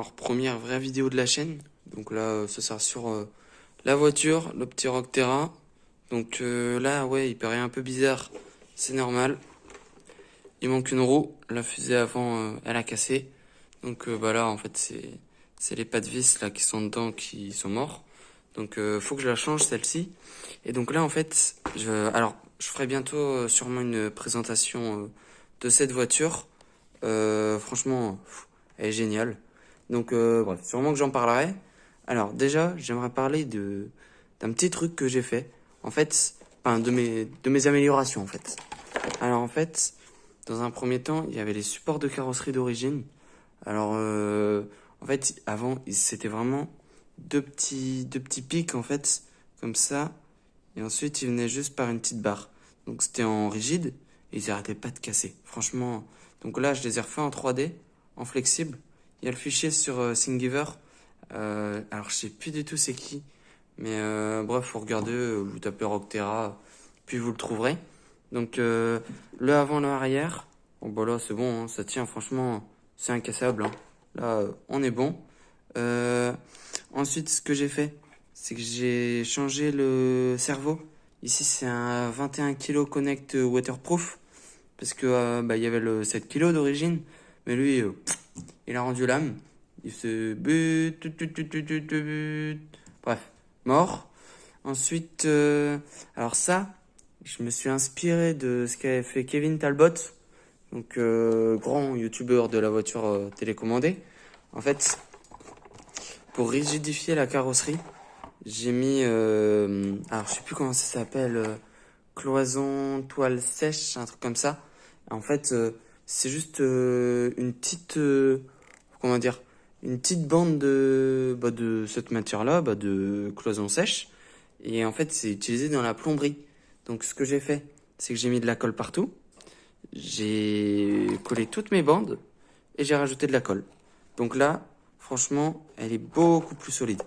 Alors, première vraie vidéo de la chaîne. Donc là, ça sera sur la voiture, le petit Rock Terra. Donc là, ouais, il paraît un peu bizarre. C'est normal. Il manque une roue. La fusée avant, elle a cassé. Donc bah là, en fait, c'est les pas de vis là qui sont dedans qui sont morts. Donc faut que je la change celle-ci. Et donc là, en fait, je ferai bientôt sûrement une présentation de cette voiture. Franchement, elle est géniale. Donc bref, sûrement que j'en parlerai. Alors déjà, j'aimerais parler d'un petit truc que j'ai fait. En fait, enfin de mes améliorations en fait. Alors en fait, dans un premier temps, il y avait les supports de carrosserie d'origine. Alors en fait, avant, c'était vraiment deux petits pics en fait, comme ça. Et ensuite, ils venaient juste par une petite barre. Donc c'était en rigide et ils arrêtaient pas de casser. Franchement, donc là, je les ai refaits en 3D, en flexible. Il y a le fichier sur Thingiver. Alors je sais plus du tout c'est qui. Mais bref, faut regarder, vous tapez Rockterra, puis vous le trouverez. Donc le avant, le arrière. Bon bah là c'est bon, hein, ça tient franchement, c'est incassable. Hein. Là on est bon. Euh, Ensuite ce que j'ai fait, c'est que j'ai changé le cerveau. Ici c'est un 21 kg Connect waterproof. Parce que bah, il y avait le 7 kg d'origine. Mais lui, il a rendu l'âme. Il se but, bref, mort. Ensuite, alors ça, je me suis inspiré de ce qu'avait fait Kevin Talbot, donc grand youtubeur de la voiture télécommandée. En fait, pour rigidifier la carrosserie, j'ai mis, alors je sais plus comment ça s'appelle, cloison, toile sèche, un truc comme ça. En fait, c'est juste une petite, comment dire, une petite bande de cette matière-là, de cloison sèche. Et en fait, c'est utilisé dans la plomberie. Donc, ce que j'ai fait, c'est que j'ai mis de la colle partout. J'ai collé toutes mes bandes et j'ai rajouté de la colle. Donc là, franchement, elle est beaucoup plus solide.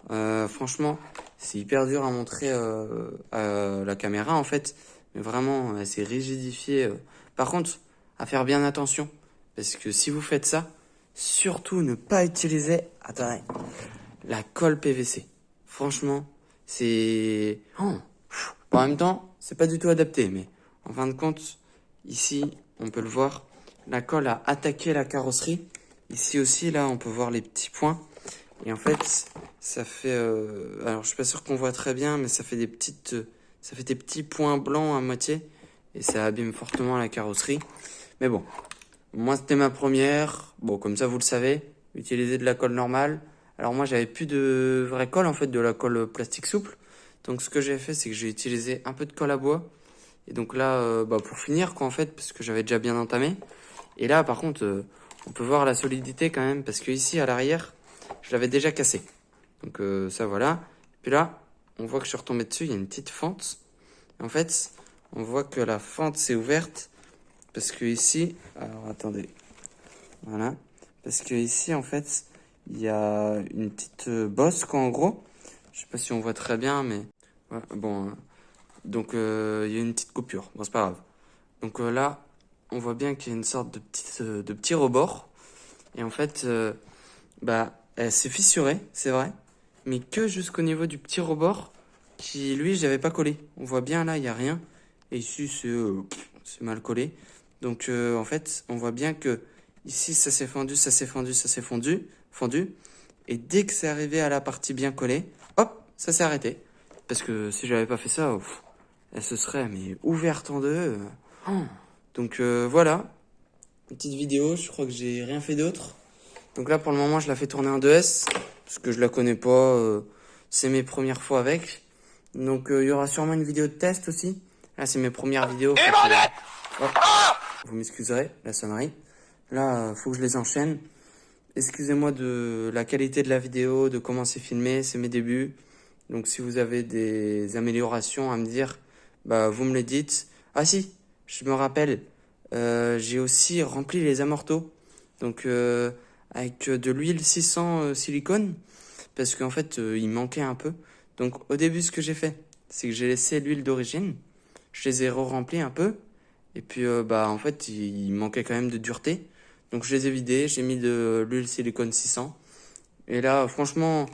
Franchement, c'est hyper dur à montrer à la caméra en fait. Mais vraiment, elle s'est rigidifiée. Par contre, à faire bien attention. Parce que si vous faites ça, surtout ne pas utiliser, attendez, la colle PVC. Franchement, c'est... en même temps, c'est pas du tout adapté. Mais en fin de compte, ici, on peut le voir, la colle a attaqué la carrosserie. Ici aussi, là, on peut voir les petits points. Et en fait, ça fait... alors, je suis pas sûr qu'on voit très bien, mais ça fait ça fait des petits points blancs à moitié. Et ça abîme fortement la carrosserie. Mais bon, moi, c'était ma première. Bon, comme ça, vous le savez, utiliser de la colle normale. Alors moi, j'avais plus de vraie colle, en fait, de la colle plastique souple. Donc, ce que j'ai fait, c'est que j'ai utilisé un peu de colle à bois. Et donc là, bah, pour finir, quoi, en fait, parce que j'avais déjà bien entamé. Et là, par contre, on peut voir la solidité quand même, parce que ici, à l'arrière, je l'avais déjà cassé. Donc ça, voilà. Puis là, on voit que je suis retombé dessus, il y a une petite fente. Et en fait, on voit que la fente s'est ouverte, parce que ici... Alors, attendez. Voilà. Parce que ici, en fait, il y a une petite bosse, quoi, en gros. Je sais pas si on voit très bien, mais... Ouais, bon, donc il y a une petite coupure. Bon, c'est pas grave. Donc là, on voit bien qu'il y a une sorte de petit rebord. Et en fait, bah, elle s'est fissurée, c'est vrai, mais que jusqu'au niveau du petit rebord qui, lui, j'avais pas collé. On voit bien là, il y a rien. Et ici, c'est mal collé. Donc en fait, on voit bien que ici, ça s'est fendu, ça s'est fendu, ça s'est fondu. Et dès que c'est arrivé à la partie bien collée, hop, ça s'est arrêté. Parce que si j'avais pas fait ça, elle se serait mais ouverte en deux. Donc voilà, une petite vidéo, je crois que j'ai rien fait d'autre. Donc là pour le moment je la fais tourner en 2S, parce que je la connais pas, c'est mes premières fois avec. Donc il y aura sûrement une vidéo de test aussi. Là c'est mes premières vidéos. Vous m'excuserez, la sonnerie. Là faut que je les enchaîne. Excusez-moi de la qualité de la vidéo, de comment c'est filmé, c'est mes débuts. Donc si vous avez des améliorations à me dire, bah vous me les dites. Ah si, je me rappelle, j'ai aussi rempli les amortos. Donc avec de l'huile 600 silicone, parce qu'en fait il manquait un peu. Donc au début ce que j'ai fait, c'est que j'ai laissé l'huile d'origine, je les ai re-remplis un peu, et puis bah en fait il manquait quand même de dureté. Donc je les ai vidés, j'ai mis de l'huile silicone 600. Et là, franchement,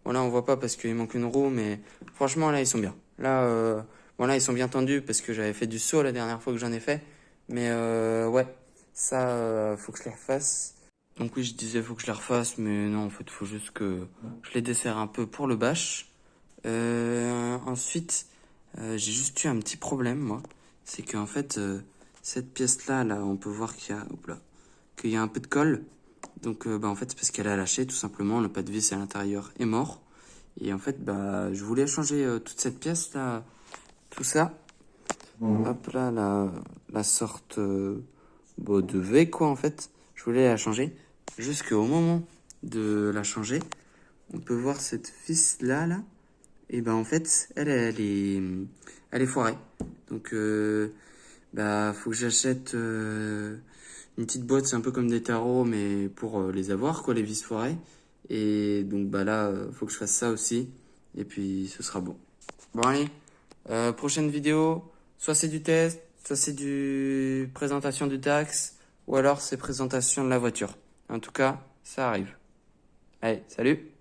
voilà, on voit pas parce qu'il manque une roue, mais franchement, là, ils sont bien. Là, voilà, ils sont bien tendus parce que j'avais fait du saut la dernière fois que j'en ai fait. Mais ouais, ça, faut que je les refasse. Donc oui, je disais, faut que je les refasse, mais non, en fait, faut juste que je les desserre un peu pour le bâche. Ensuite, j'ai juste eu un petit problème, moi. C'est qu'en fait, cette pièce-là, là, on peut voir hop là, qu'il y a un peu de colle. Donc, bah, en fait, c'est parce qu'elle a lâché, tout simplement. Le pas de vis à l'intérieur est mort. Et en fait, bah, je voulais changer toute cette pièce-là, tout ça. Hop là, la sorte bon, de V, quoi, en fait. Je voulais la changer. Jusqu'au moment de la changer, on peut voir cette vis-là, là. Et ben en fait, elle est foirée. Donc, bah, faut que j'achète une petite boîte, c'est un peu comme des tarots, mais pour les avoir, quoi, les vis foirées. Et donc, bah là, faut que je fasse ça aussi. Et puis, ce sera bon. Bon, allez, prochaine vidéo, soit c'est du test, soit c'est du présentation du tax, ou alors c'est présentation de la voiture. En tout cas, ça arrive. Allez, salut!